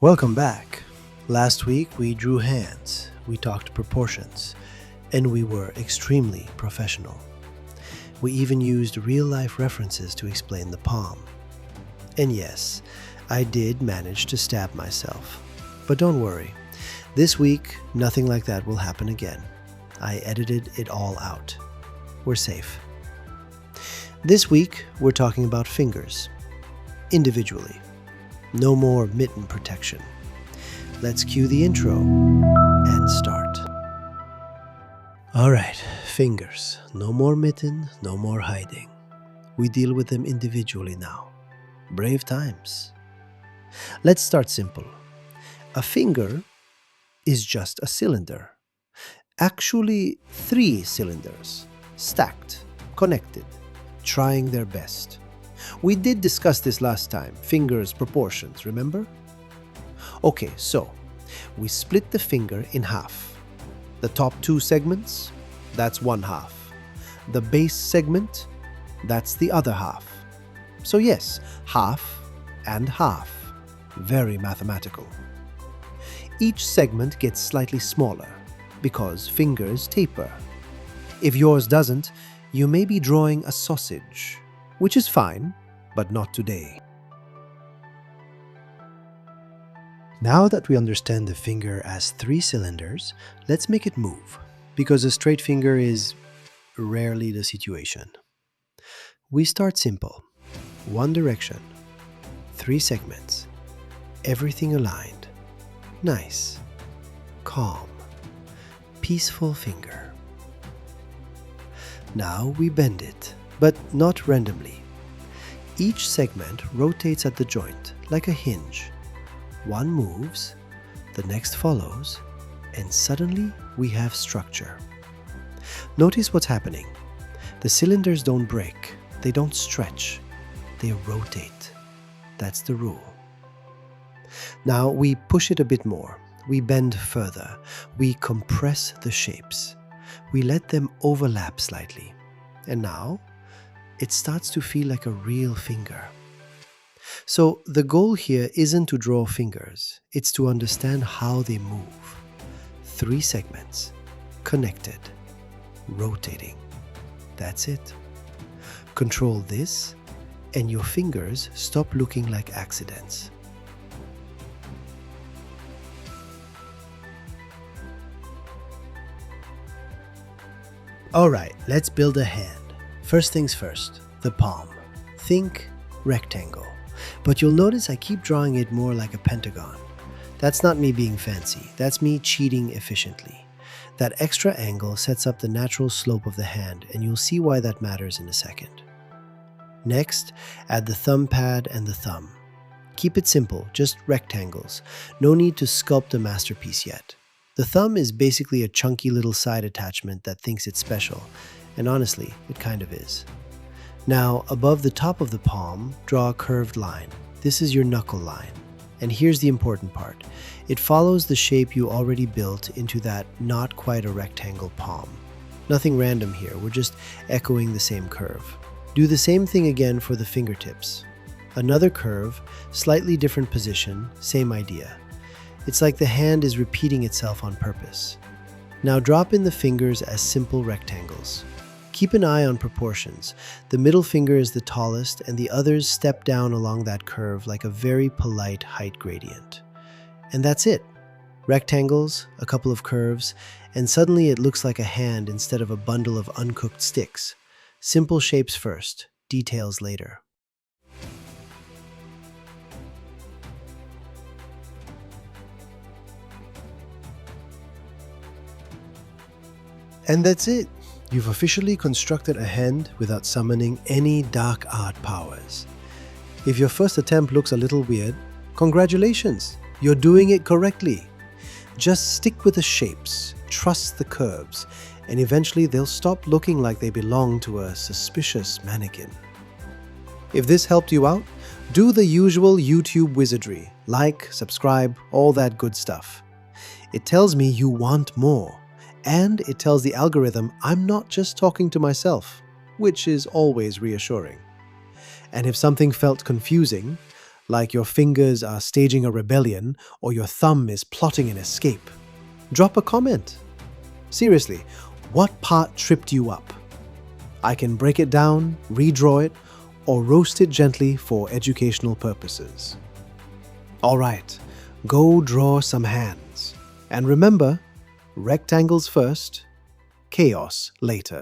Welcome back. Last week we drew hands, we talked proportions, and we were extremely professional. We even used real life references to explain the palm. And yes, I did manage to stab myself. But don't worry, this week nothing like that will happen again. I edited it all out. We're safe. This week we're talking about fingers, individually. No more mitten protection. Let's cue the intro and start. Alright, fingers. No more mitten, no more hiding. We deal with them individually now. Brave times. Let's start simple. A finger is just a cylinder. Actually, 3 cylinders, stacked, connected, trying their best. We did discuss this last time, fingers' proportions, remember? Okay, so we split the finger in half. The top 2 segments, that's one half. The base segment, that's the other half. So yes, half and half. Very mathematical. Each segment gets slightly smaller because fingers taper. If yours doesn't, you may be drawing a sausage, which is fine, but not today. Now that we understand the finger as 3 cylinders, let's make it move, because a straight finger is rarely the situation. We start simple. One direction, 3 segments, everything aligned. Nice, calm, peaceful finger. Now we bend it, but not randomly. Each segment rotates at the joint, like a hinge. One moves, the next follows, and suddenly we have structure. Notice what's happening. The cylinders don't break, they don't stretch, they rotate. That's the rule. Now we push it a bit more. We bend further. We compress the shapes. We let them overlap slightly. And now it starts to feel like a real finger. So the goal here isn't to draw fingers, it's to understand how they move. 3 segments, connected, rotating. That's it. Control this, and your fingers stop looking like accidents. Alright, let's build a hand. First things first, the palm. Think rectangle. But you'll notice I keep drawing it more like a pentagon. That's not me being fancy, that's me cheating efficiently. That extra angle sets up the natural slope of the hand, and you'll see why that matters in a second. Next, add the thumb pad and the thumb. Keep it simple, just rectangles. No need to sculpt a masterpiece yet. The thumb is basically a chunky little side attachment that thinks it's special, and honestly, it kind of is. Now, above the top of the palm, draw a curved line. This is your knuckle line. And here's the important part. It follows the shape you already built into that not quite a rectangle palm. Nothing random here, we're just echoing the same curve. Do the same thing again for the fingertips. Another curve, slightly different position, same idea. It's like the hand is repeating itself on purpose. Now drop in the fingers as simple rectangles. Keep an eye on proportions. The middle finger is the tallest, and the others step down along that curve like a very polite height gradient. And that's it. Rectangles, a couple of curves, and suddenly it looks like a hand instead of a bundle of uncooked sticks. Simple shapes first, details later. And that's it. You've officially constructed a hand without summoning any dark art powers. If your first attempt looks a little weird, congratulations, you're doing it correctly. Just stick with the shapes, trust the curves, and eventually they'll stop looking like they belong to a suspicious mannequin. If this helped you out, do the usual YouTube wizardry, like, subscribe, all that good stuff. It tells me you want more. And it tells the algorithm I'm not just talking to myself, which is always reassuring. And if something felt confusing, like your fingers are staging a rebellion or your thumb is plotting an escape. Drop a comment. Seriously, what part tripped you up? I can break it down, redraw it, or roast it gently for educational purposes. Alright, go draw some hands. And remember, rectangles first, chaos later.